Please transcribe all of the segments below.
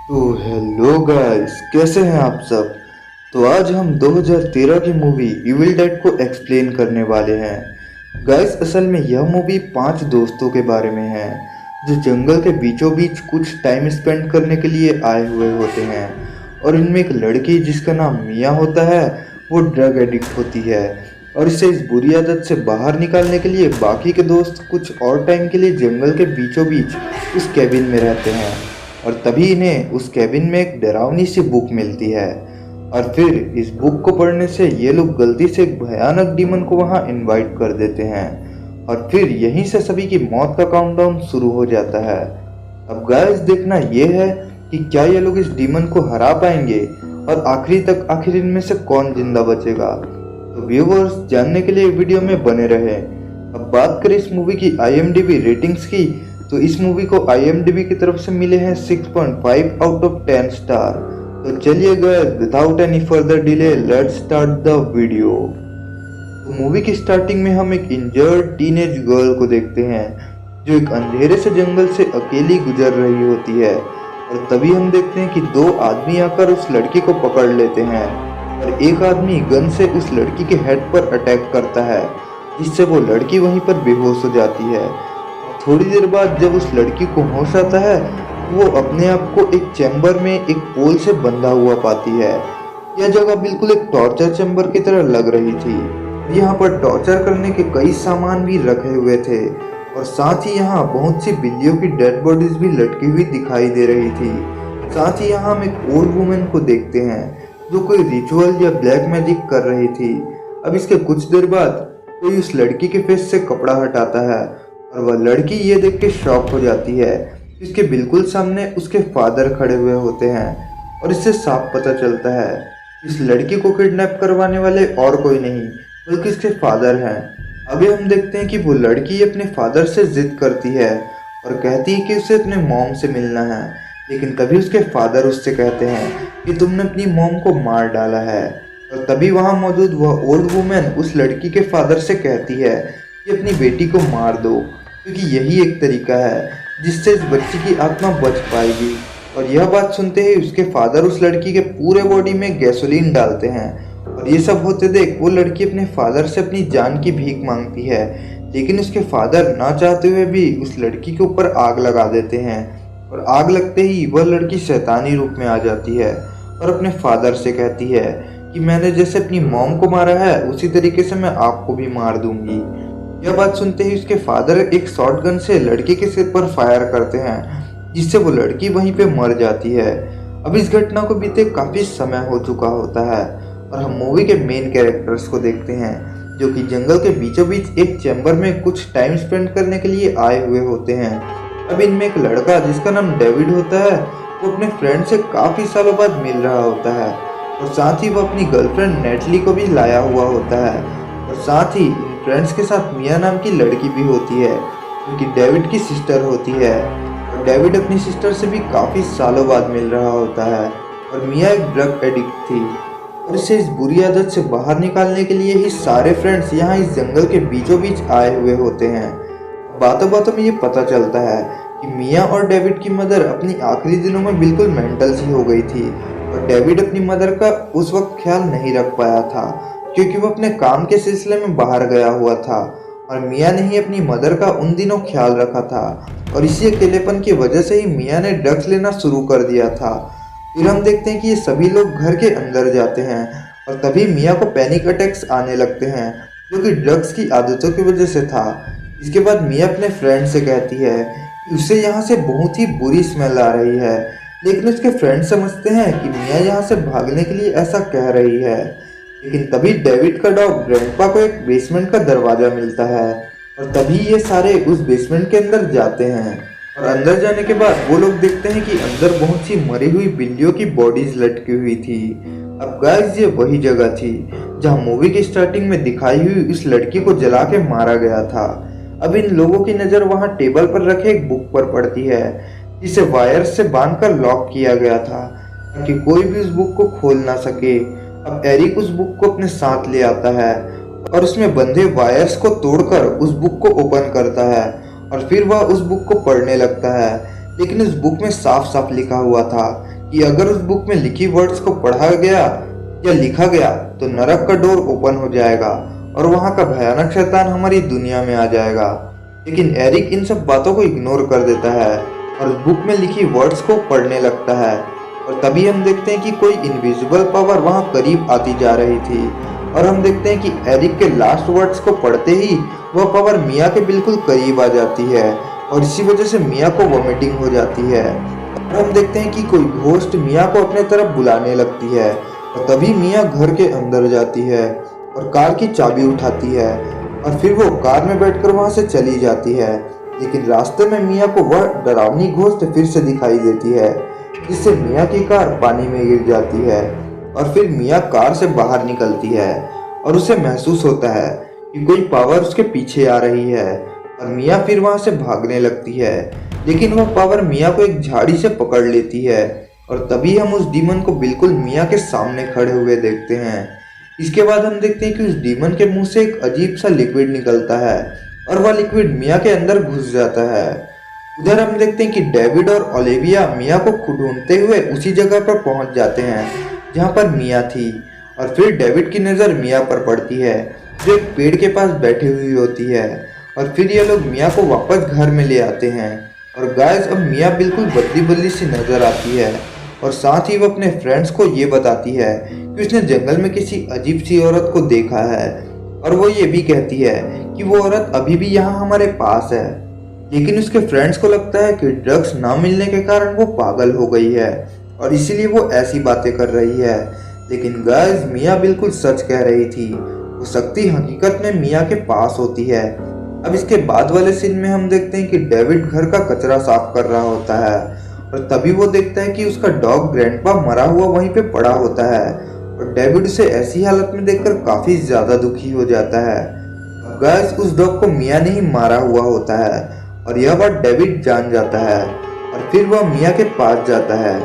तो hello guys, कैसे हैं आप सब। तो आज हम 2013 की मूवी इविल डेड को एक्सप्लेन करने वाले हैं। गाइस, असल में यह मूवी 5 दोस्तों के बारे में है जो जंगल के बीचों बीच कुछ टाइम स्पेंड करने के लिए आए हुए होते हैं। और इनमें एक लड़की जिसका नाम मिया होता है, वो ड्रग एडिक्ट होती है और इसे इस बुरी आदत से बाहर निकालने के लिए बाकी के दोस्त कुछ और टाइम के लिए जंगल के बीचों बीच उस कैबिन में रहते हैं। और तभी इन्हें उस कैबिन में एक डरावनी सी बुक मिलती है और फिर इस बुक को पढ़ने से ये लोग गलती से एक भयानक डीमन को वहां इनवाइट कर देते हैं और फिर यहीं से सभी की मौत का काउंटडाउन शुरू हो जाता है। अब गाइस, देखना ये है कि क्या ये लोग इस डीमन को हरा पाएंगे और आखिरी तक आखिर इनमें से कौन जिंदा बचेगा। तो व्यूअर्स, जानने के लिए वीडियो में बने रहे। अब बात करें इस मूवी की IMDb रेटिंग्स की, तो इस मूवी को IMDb की तरफ से मिले हैं 6.5 आउट ऑफ 10 स्टार। तो चलिए guys, without any further delay let's start the video. तो मूवी की स्टार्टिंग में हम एक इंजर्ड टीनेज गर्ल को देखते हैं जो एक अंधेरे से जंगल से अकेली गुजर रही होती है। और तभी हम देखते हैं कि 2 आदमी आकर उस लड़की को पकड़ लेते हैं और एक आदमी गन से उस लड़की के हेड पर अटैक करता है, जिससे वो लड़की वहीं पर बेहोश हो जाती है। थोड़ी देर बाद जब उस लड़की को होश आता है, वो अपने आप को एक चैम्बर में एक पोल से बंधा हुआ पाती है। यह जगह बिल्कुल एक टॉर्चर चैम्बर की तरह लग रही थी। यहाँ पर टॉर्चर करने के कई सामान भी रखे हुए थे और साथ ही यहाँ बहुत सी बिल्लियों की डेड बॉडीज भी लटकी हुई दिखाई दे रही थी। साथ ही यहाँ हम एक ओल्ड वुमेन को देखते हैं जो कोई रिचुअल या ब्लैक मैजिक कर रही थी। अब इसके कुछ देर बाद कोई उस लड़की के फेस से कपड़ा हटाता है और वह लड़की ये देख के शॉक हो जाती है। इसके बिल्कुल सामने उसके फादर खड़े हुए होते हैं और इससे साफ पता चलता है इस लड़की को किडनैप करवाने वाले और कोई नहीं बल्कि इसके फादर हैं। अभी हम देखते हैं कि वो लड़की अपने फादर से जिद करती है और कहती है कि उसे अपने मॉम से मिलना है, लेकिन तभी उसके फादर उससे कहते हैं कि तुमने अपनी मॉम को मार डाला है। और तभी वहाँ मौजूद वह ओल्ड वुमेन उस लड़की के फादर से कहती है कि अपनी बेटी को मार दो, क्योंकि यही एक तरीका है जिससे इस बच्ची की आत्मा बच पाएगी। और यह बात सुनते ही उसके फादर उस लड़की के पूरे बॉडी में गैसोलीन डालते हैं और ये सब होते देख वो लड़की अपने फादर से अपनी जान की भीख मांगती है, लेकिन उसके फादर ना चाहते हुए भी उस लड़की के ऊपर आग लगा देते हैं। और आग लगते ही वह लड़की शैतानी रूप में आ जाती है और अपने फादर से कहती है कि मैंने जैसे अपनी मॉम को मारा है उसी तरीके से मैं आपको भी मार दूंगी। यह बात सुनते ही उसके फादर एक शॉटगन से लड़के के सिर पर फायर करते हैं, जिससे वो लड़की वहीं पे मर जाती है। अब इस घटना को बीते काफी समय हो चुका होता है और हम मूवी के मेन कैरेक्टर्स को देखते हैं जो कि जंगल के बीचों बीच एक चैम्बर में कुछ टाइम स्पेंड करने के लिए आए हुए होते हैं। अब इनमें एक लड़का जिसका नाम डेविड होता है, वो अपने फ्रेंड से काफी सालों बाद मिल रहा होता है और साथ ही वो अपनी गर्लफ्रेंड नेटली को भी लाया हुआ होता है। और साथ ही फ्रेंड्स के साथ मिया नाम की लड़की भी होती है जो कि डेविड की सिस्टर होती है। और डेविड अपनी सिस्टर से भी काफ़ी सालों बाद मिल रहा होता है और मिया एक ड्रग एडिक्ट थी और इसे इस बुरी आदत से बाहर निकालने के लिए ही सारे फ्रेंड्स यहाँ इस जंगल के बीचों बीच आए हुए होते हैं। बातों बातों में ये पता चलता है कि मिया और डेविड की मदर अपनी आखिरी दिनों में बिल्कुल मेंटल सी हो गई थी और डेविड अपनी मदर का उस वक्त ख्याल नहीं रख पाया था क्योंकि वो अपने काम के सिलसिले में बाहर गया हुआ था और मिया ने ही अपनी मदर का उन दिनों ख्याल रखा था और इसी अकेलेपन की वजह से ही मिया ने ड्रग्स लेना शुरू कर दिया था। फिर हम देखते हैं कि ये सभी लोग घर के अंदर जाते हैं और तभी मिया को पैनिक अटैक्स आने लगते हैं जो कि ड्रग्स की आदतों की वजह से था। इसके बाद मिया अपने फ्रेंड से कहती है कि उसे यहाँ से बहुत ही बुरी स्मेल आ रही है, लेकिन उसके फ्रेंड समझते हैं कि मिया यहाँ से भागने के लिए ऐसा कह रही है। लेकिन तभी डेविड का डॉग ग्रैंडपा को एक बेसमेंट का दरवाजा मिलता है और तभी ये सारे उस बेसमेंट के अंदर जाते हैं। और अंदर जाने के बाद वो लोग देखते हैं कि अंदर बहुत सी मरी हुई बिल्लियों की बॉडीज लटकी हुई थी। अब गाइस, ये वही जगह थी जहां मूवी की स्टार्टिंग में दिखाई हुई इस लड़की को जला के मारा गया था। अब इन लोगों की नज़र वहां टेबल पर रखे एक बुक पर पड़ती है जिसे वायर से बांधकर लॉक किया गया था ताकि कोई भी उस बुक को खोल ना सके। अब एरिक उस बुक को अपने साथ ले आता है और उसमें बंधे वायर्स को तोड़कर उस बुक को ओपन करता है और फिर वह उस बुक को पढ़ने लगता है। लेकिन उस बुक में साफ साफ लिखा हुआ था कि अगर उस बुक में लिखी वर्ड्स को पढ़ा गया या लिखा गया तो नरक का डोर ओपन हो जाएगा और वहां का भयानक शैतान हमारी दुनिया में आ जाएगा। लेकिन एरिक इन सब बातों को इग्नोर कर देता है और उस बुक में लिखी वर्ड्स को पढ़ने लगता है। और तभी हम देखते हैं कि कोई इनविजिबल पावर वहां करीब आती जा रही थी और हम देखते हैं कि एरिक के लास्ट वर्ड्स को पढ़ते ही वह पावर मिया के बिल्कुल करीब आ जाती है और इसी वजह से मिया को वॉमिटिंग हो जाती है। और हम देखते हैं कि कोई घोस्ट मिया को अपने तरफ बुलाने लगती है और तभी मिया घर के अंदर जाती है और कार की चाबी उठाती है और फिर वो कार में बैठकर वहां से चली जाती है। लेकिन रास्ते में मिया को वह डरावनी घोस्ट फिर से दिखाई देती है जिससे मिया की कार पानी में गिर जाती है और फिर मिया कार से बाहर निकलती है और उसे महसूस होता है कि कोई पावर उसके पीछे आ रही है और मिया फिर वहां से भागने लगती है। लेकिन वह पावर मिया को एक झाड़ी से पकड़ लेती है और तभी हम उस डीमन को बिल्कुल मिया के सामने खड़े हुए देखते हैं। इसके बाद हम देखते हैं कि उस डीमन के मुंह से एक अजीब सा लिक्विड निकलता है और वह लिक्विड मिया के अंदर घुस जाता है। उधर हम देखते हैं कि डेविड और ओलिविया मिया को ढूंढते हुए उसी जगह पर पहुंच जाते हैं जहां पर मिया थी और फिर डेविड की नज़र मिया पर पड़ती है जो एक पेड़ के पास बैठी हुई होती है और फिर ये लोग मिया को वापस घर में ले आते हैं। और गाइस अब मिया बिल्कुल बदली बदली सी नजर आती है और साथ ही वो अपने फ्रेंड्स को ये बताती है कि उसने जंगल में किसी अजीब सी औरत को देखा है और वो ये भी कहती है कि वो औरत अभी भी यहाँ हमारे पास है। लेकिन उसके फ्रेंड्स को लगता है कि ड्रग्स ना मिलने के कारण वो पागल हो गई है और इसीलिए वो ऐसी बातें कर रही है। लेकिन गाइस मिया बिल्कुल सच कह रही थी, वो शक्ति हकीकत में मिया के पास होती है। अब इसके बाद वाले सीन में हम देखते हैं कि डेविड घर का कचरा साफ कर रहा होता है और तभी वो देखता है कि उसका डॉग ग्रैंडपा मरा हुआ वहीं पे पड़ा होता है और डेविड उसे ऐसी हालत में देखकर काफी ज्यादा दुखी हो जाता है। गाइस उस डॉग को मिया ने ही मारा हुआ होता है और यह बात डेविड जान जाता है और फिर वह मिया के पास जाता है।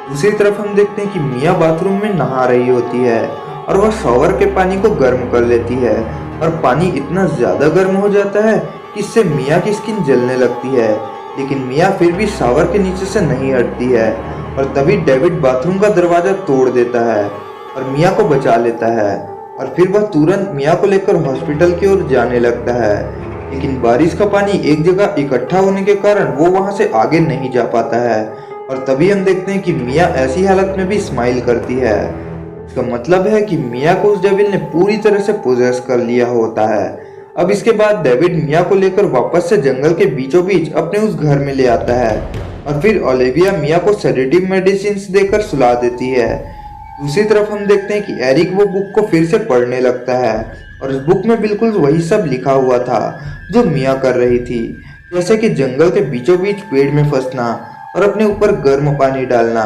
दूसरी तरफ हम देखते हैं कि मिया बाथरूम में नहा रही होती है और वह शॉवर के पानी को गर्म कर लेती है और पानी इतना ज्यादा गर्म हो जाता है कि इससे मिया की स्किन जलने लगती है। लेकिन मिया फिर भी शॉवर के नीचे से नहीं हटती है और तभी डेविड बाथरूम का दरवाजा तोड़ देता है और मिया को बचा लेता है और फिर वह तुरंत मिया को लेकर हॉस्पिटल की ओर जाने लगता है। लेकिन बारिश का पानी एक जगह इकट्ठा होने के कारण वो वहां से आगे नहीं जा पाता है और तभी हम देखते हैं कि मिया ऐसी हालत में भी स्माइल करती है। इसका मतलब है कि मिया को उस डेविल ने पूरी तरह से पोजेस कर लिया होता है। अब इसके बाद डेविड मिया को लेकर वापस से जंगल के बीचों बीच अपने उस घर में ले आता है और फिर ओलिविया मिया को सेडेटिव मेडिसिन देकर सुला देती है। दूसरी तरफ हम देखते हैं कि एरिक वो बुक को फिर से पढ़ने लगता है और उस बुक में बिल्कुल वही सब लिखा हुआ था जो मिया कर रही थी, जैसे कि जंगल के बीचों बीच पेड़ में फंसना और अपने ऊपर गर्म पानी डालना।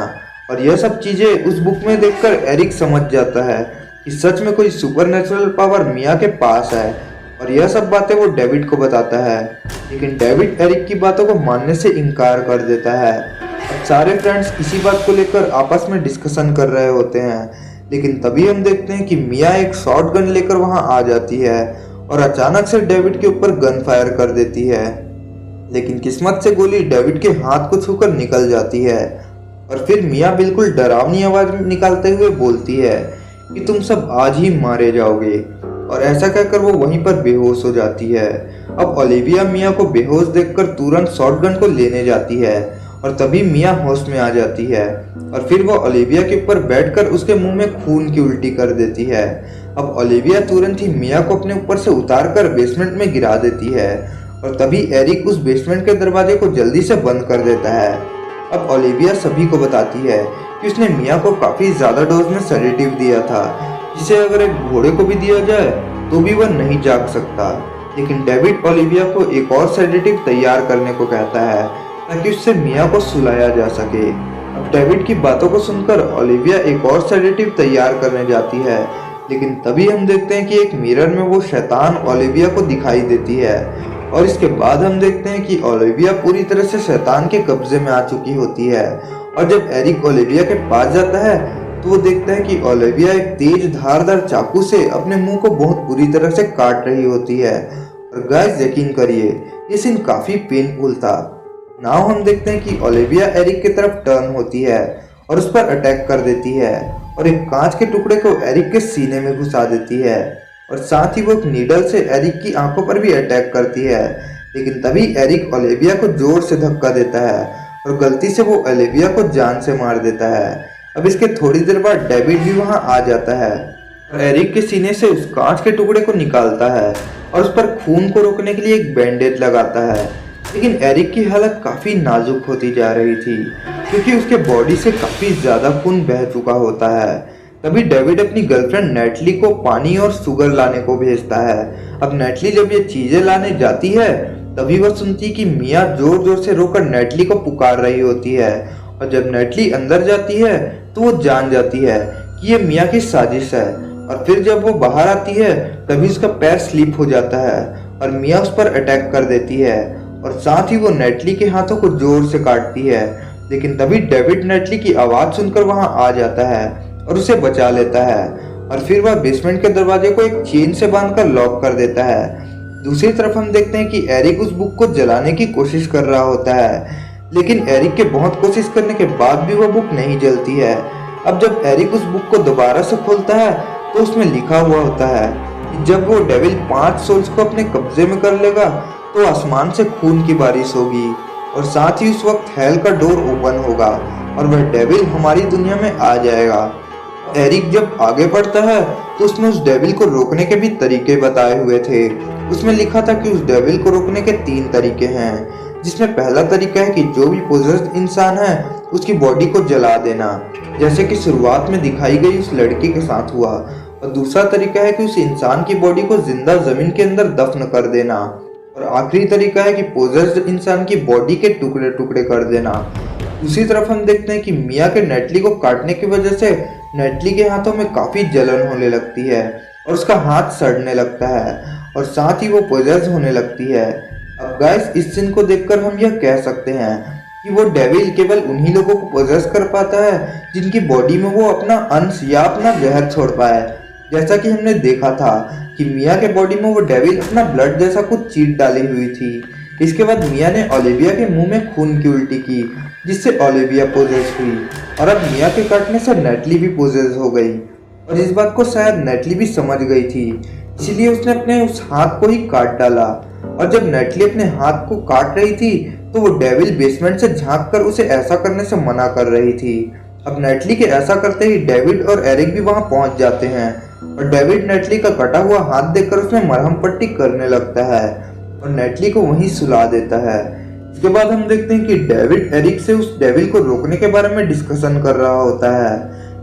और यह सब चीजें उस बुक में देखकर एरिक समझ जाता है कि सच में कोई सुपरनेचुरल पावर मिया के पास है और यह सब बातें वो डेविड को बताता है। लेकिन डेविड एरिक की बातों को मानने से इनकार कर देता है। अब सारे फ्रेंड्स इसी बात को लेकर आपस में डिस्कशन कर रहे होते हैं। लेकिन तभी हम देखते हैं कि मिया एक शॉट गन लेकर वहां आ जाती है और अचानक से डेविड के ऊपर गन फायर कर देती है। लेकिन किस्मत से गोली डेविड के हाथ को छूकर निकल जाती है और फिर मिया बिल्कुल डरावनी आवाज निकालते हुए बोलती है कि तुम सब आज ही मारे जाओगे और ऐसा कहकर वो वहीं पर बेहोश हो जाती है। अब ओलिविया मिया को बेहोश देखकर तुरंत शॉटगन को लेने जाती है और तभी मिया होश में आ जाती है और फिर वो ओलिविया के ऊपर बैठकर उसके मुंह में खून की उल्टी कर देती है। अब ओलिविया तुरंत ही मिया को अपने ऊपर से उतारकर बेसमेंट में गिरा देती है और तभी एरिक उस बेसमेंट के दरवाजे को जल्दी से बंद कर देता है। अब ओलिविया सभी को बताती है कि उसने मिया को काफी ज्यादा डोज में सेडेटिव दिया था, जिसे अगर एक घोड़े को भी दिया जाए तो भी वह नहीं जाग सकता। लेकिन डेविड ओलिविया को एक और सेडेटिव तैयार करने को कहता है ताकि उससे मिया को सुलाया जा सके। अब डेविड की बातों को सुनकर ओलिविया एक और सेडेटिव तैयार करने जाती है। लेकिन तभी हम देखते हैं कि एक मिरर में वो शैतान ओलिविया को दिखाई देती है और इसके बाद हम देखते हैं कि ओलिविया पूरी तरह से शैतान के कब्जे में आ चुकी होती है। और जब एरिक ओलिविया के पास जाता है तो वो देखता है कि ओलिविया एक तेज धारदार चाकू से अपने मुंह को बहुत बुरी तरह से काट रही होती है। और गाइस यकीन करिए ये सीन काफी पेनफुल था। नाउ हम देखते हैं कि ओलिविया एरिक की तरफ टर्न होती है और उस पर अटैक कर देती है और एक कांच के टुकड़े को एरिक के सीने में घुसा देती है और साथ ही वो एक नीडल से एरिक की आंखों पर भी अटैक करती है। लेकिन तभी एरिक ओलिविया को जोर से धक्का देता है और गलती से वो ओलिविया को जान से मार देता है। अब इसके थोड़ी देर बाद डेविड भी वहां आ जाता है और एरिक के सीने से उस कांच के टुकड़े को निकालता है और उस पर खून को रोकने के लिए एक बैंडेज लगाता है। लेकिन एरिक की हालत काफी नाजुक होती जा रही थी क्योंकि उसके बॉडी से काफी ज्यादा खून बह चुका होता है। तभी डेविड अपनी गर्लफ्रेंड नेटली को पानी और शुगर लाने को भेजता है। अब नेटली जब ये चीजें लाने जाती है तभी वह सुनती कि मिया जोर जोर से रोकर नेटली को पुकार रही होती है और जब नेटली अंदर जाती है तो वो जान जाती है कि ये मिया की साजिश है। और फिर जब वो बाहर आती है तभी उसका पैर स्लिप हो जाता है और मिया उस पर अटैक कर देती है और साथ ही वो नेटली के हाथों को जोर से काटती है। लेकिन तभी डेविड नेटली की आवाज सुनकर वहां आ जाता है और उसे बचा लेता है और फिर वह बेसमेंट के दरवाजे को एक चेन से बांधकर लॉक कर देता है। दूसरी तरफ हम देखते हैं कि एरिक उस बुक को जलाने की कोशिश कर रहा होता है, लेकिन एरिक के बहुत कोशिश करने के बाद भी वह बुक नहीं जलती है। अब जब एरिक उस बुक को दोबारा से खोलता है तो उसमें लिखा हुआ होता है कि जब वो डेविल 5 सोल्स को अपने कब्जे में कर लेगा तो आसमान से खून की बारिश होगी और साथ ही उस वक्त हेल का डोर ओपन होगा और वह डेविल हमारी दुनिया में आ जाएगा। एरिक जब आगे बढ़ता है तो उसने उस डेविल को रोकने के भी तरीके बताए हुए थे। उसमें लिखा था कि उस डेविल को रोकने के 3 तरीके हैं, जिसमें पहला तरीका है कि जो भी पोजेस्ड इंसान है उसकी बॉडी को जला देना, जैसे कि शुरुआत में दिखाई गई उस लड़की के साथ हुआ। और दूसरा तरीका है कि उस इंसान की बॉडी को जिंदा जमीन के अंदर दफन कर देना। और आखिरी तरीका है कि पोजेस्ड इंसान की बॉडी के टुकड़े टुकड़े कर देना। दूसरी तरफ हम देखते हैं कि मिया के नेटली को काटने की वजह से नेटली के हाथों में काफी जलन होने लगती है और उसका हाथ सड़ने लगता है और साथ ही वो पोजेस होने लगती है। अब गाइस इस सीन को देखकर हम यह कह सकते हैं कि वो डेविल केवल उन्हीं लोगों को पोजेस कर पाता है जिनकी बॉडी में वो अपना अंश या अपना जहर छोड़ पाए। जैसा कि हमने देखा था कि मिया के बॉडी में वो डेविल अपना ब्लड जैसा कुछ चीट डाली हुई थी। इसके बाद मिया ने ओलिविया के मुंह में खून की उल्टी की, जिससे ओलिविया पोजेस हुई और अब मिया के काटने से नेटली भी पोजेस हो गई। और इस बात को शायद नेटली भी समझ गई थी, इसलिए उसने अपने उस हाथ को ही काट डाला। और जब नेटली अपने हाथ को काट रही थी तो वो डेविल बेसमेंट से झांक कर उसे ऐसा करने से मना कर रही थी। अब नेटली के ऐसा करते ही डेविड और एरिक भी वहां पहुंच जाते हैं और डेविड नेटली का कटा हुआ हाथ देखकर उसमें मरहम पट्टी करने लगता है और नेटली को वहीं सुला देता है। इसके बाद हम देखते हैं कि डेविड एरिक से उस डेविल को रोकने के बारे में डिस्कशन कर रहा होता है,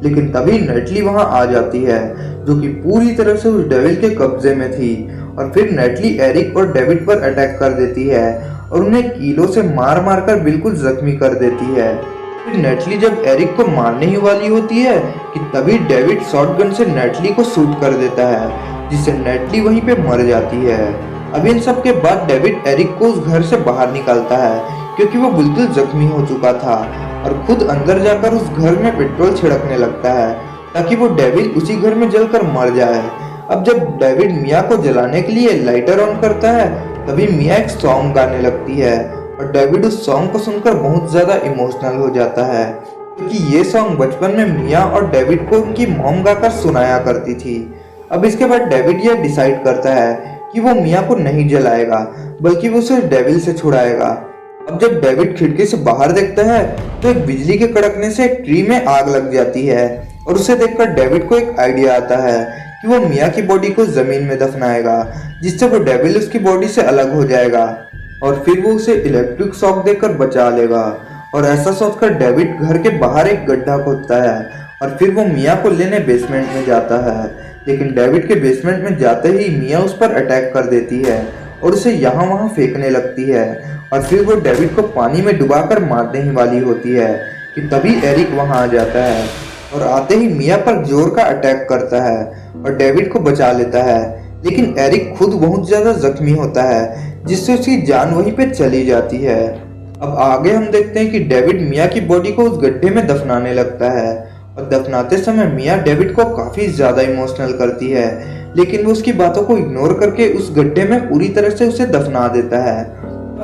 लेकिन तभी नेटली वहां आ जाती है जो कि पूरी तरह से उस डेविल के कब्जे में थी। और फिर नेटली एरिक और डेविड पर अटैक कर देती है और उन्हें कीलों से मार मार कर बिल्कुल जख्मी कर देती है। फिर नेटली जब एरिक को मारने ही वाली होती है कि तभी डेविड शॉटगन से नेटली को शूट कर देता है, जिससे नेटली वहीं पे मर जाती है। अब इन सब के बाद डेविड एरिक को उस घर से बाहर निकालता है क्योंकि वो बिल्कुल जख्मी हो चुका था और खुद अंदर जाकर उस घर में पेट्रोल छिड़कने लगता है ताकि वो डेविड उसी घर में जलकर मर जाए। अब जब डेविड मिया को जलाने के लिए लाइटर ऑन करता है तभी मिया एक सॉन्ग गाने लगती है और डेविड उस सॉन्ग को सुनकर बहुत ज्यादा इमोशनल हो जाता है क्योंकि ये सॉन्ग बचपन में मिया और डेविड को उनकी मॉम गाकर सुनाया करती थी। अब इसके बाद डेविड यह डिसाइड करता है कि वो मिया को नहीं जलाएगा बल्कि वो उसे डेविल से छुड़ाएगा। अब जब डेविड खिड़की से बाहर देखता है तो एक बिजली के कड़कने से एक ट्री में आग लग जाती है और उसे देखकर डेविड को एक आइडिया आता है कि वो मिया की बॉडी को जमीन में दफनाएगा, जिससे वो डेविल उसकी बॉडी से अलग हो जाएगा और फिर वो उसे इलेक्ट्रिक शॉक देकर बचा लेगा। और ऐसा सोचकर डेविड घर के बाहर एक गड्ढा खोदता है और फिर वो मिया को लेने बेसमेंट में जाता है। लेकिन डेविड के बेसमेंट में जाते ही मिया उस पर अटैक कर देती है और उसे यहाँ वहाँ फेंकने लगती है और फिर वो डेविड को पानी में डुबाकर मारने ही वाली होती है कि तभी एरिक वहाँ आ जाता है और आते ही मिया पर जोर का अटैक करता है और डेविड को बचा लेता है। लेकिन एरिक खुद बहुत ज्यादा जख्मी होता है जिससे उसकी जान वहीं पे चली जाती है। अब आगे हम देखते हैं कि डेविड मिया की बॉडी को उस गड्ढे में दफनाने लगता है और दफनाते समय मिया डेविड को काफी ज्यादा इमोशनल करती है, लेकिन वो उसकी बातों को इग्नोर करके उस गड्ढे में पूरी तरह से उसे दफना देता है।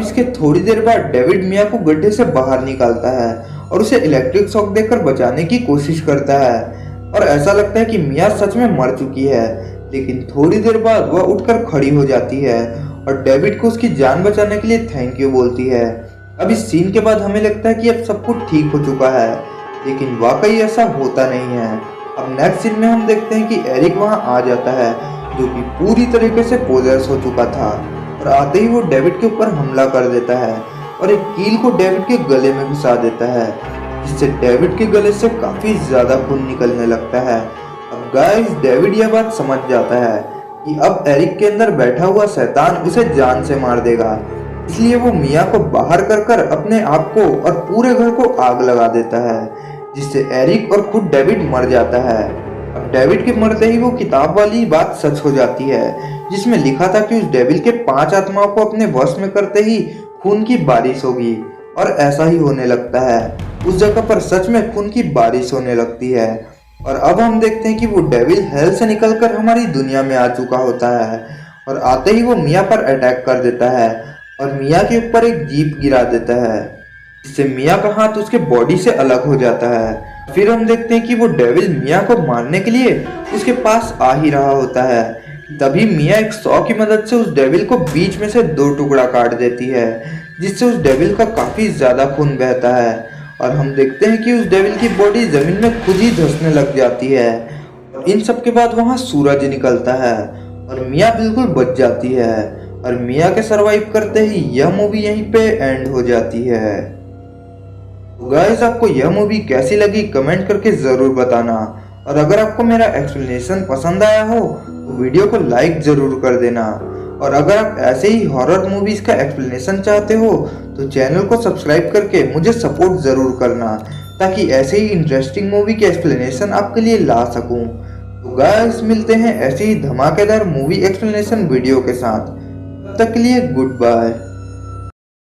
इसके थोड़ी देर बाद डेविड मिया को गड्ढे से बाहर निकालता है और उसे इलेक्ट्रिक शॉक देकर बचाने की कोशिश करता है और ऐसा लगता है कि मिया सच में मर चुकी है, लेकिन थोड़ी देर बाद वह उठकर खड़ी हो जाती है और डेविड को उसकी जान बचाने के लिए थैंक यू बोलती है। अब इस सीन के बाद हमें लगता है कि अब सब कुछ ठीक हो चुका है, लेकिन वाकई ऐसा होता नहीं है। अब नेक्स्ट सीन में हम देखते हैं कि एरिक वहां आ जाता है, जो कि पूरी तरीके से पोजेस हो चुका था, और आते ही वो डेविड के ऊपर हमला कर देता है और एक कील को डेविड के गले में घुसा देता है, जिससे डेविड के गले से काफी ज्यादा खून निकलने लगता है। अब गाइस डेविड यह बात समझ जाता है कि अब एरिक के अंदर बैठा हुआ शैतान उसे जान से मार देगा, इसलिए वो मिया को बाहर कर अपने आप को और पूरे घर को आग लगा देता है, जिससे एरिक और खुद डेविड मर जाता है। अब डेविड के मरते ही वो किताब वाली बात सच हो जाती है, जिसमें लिखा था कि उस डेविल के 5 आत्माओं को अपने वश में करते ही खून की बारिश होगी, और ऐसा ही होने लगता है। उस जगह पर सच में खून की बारिश होने लगती है और अब हम देखते हैं कि वो डेविल हेल से निकलकर हमारी दुनिया में आ चुका होता है और आते ही वो मिया पर अटैक कर देता है और मिया के ऊपर एक जीप गिरा देता है, जिससे मिया का हाथ उसके बॉडी से अलग हो जाता है। फिर हम देखते हैं कि वो डेविल मिया को मारने के लिए उसके पास आ ही रहा होता है, तभी मिया एक सॉ की मदद से उस डेविल को बीच में से 2 टुकड़ा काट देती है, जिससे उस डेविल का काफी ज्यादा खून बहता है और हम देखते हैं कि उस डेविल की बॉडी जमीन में खुद ही धंसने लग जाती है। और इन सब के बाद वहां सूरज निकलता है और मिया बिल्कुल बच जाती है और मिया के सरवाइव करते ही यह मूवी यहीं पे एंड हो जाती है। तो गाइस आपको यह मूवी कैसी लगी कमेंट करके जरूर बताना, और अगर आपको मेरा एक्सप्लेनेशन पसंद आया हो तो वीडियो को लाइक जरूर कर देना, और अगर आप ऐसे ही हॉरर मूवीज का एक्सप्लेनेशन चाहते हो तो चैनल को सब्सक्राइब करके मुझे सपोर्ट जरूर करना, ताकि ऐसे ही इंटरेस्टिंग मूवी के एक्सप्लेनेशन आपके लिए ला सकूं। तो गाइस मिलते हैं ऐसे ही धमाकेदार मूवी एक्सप्लेनेशन वीडियो के साथ, तब तक के लिए गुड बाय।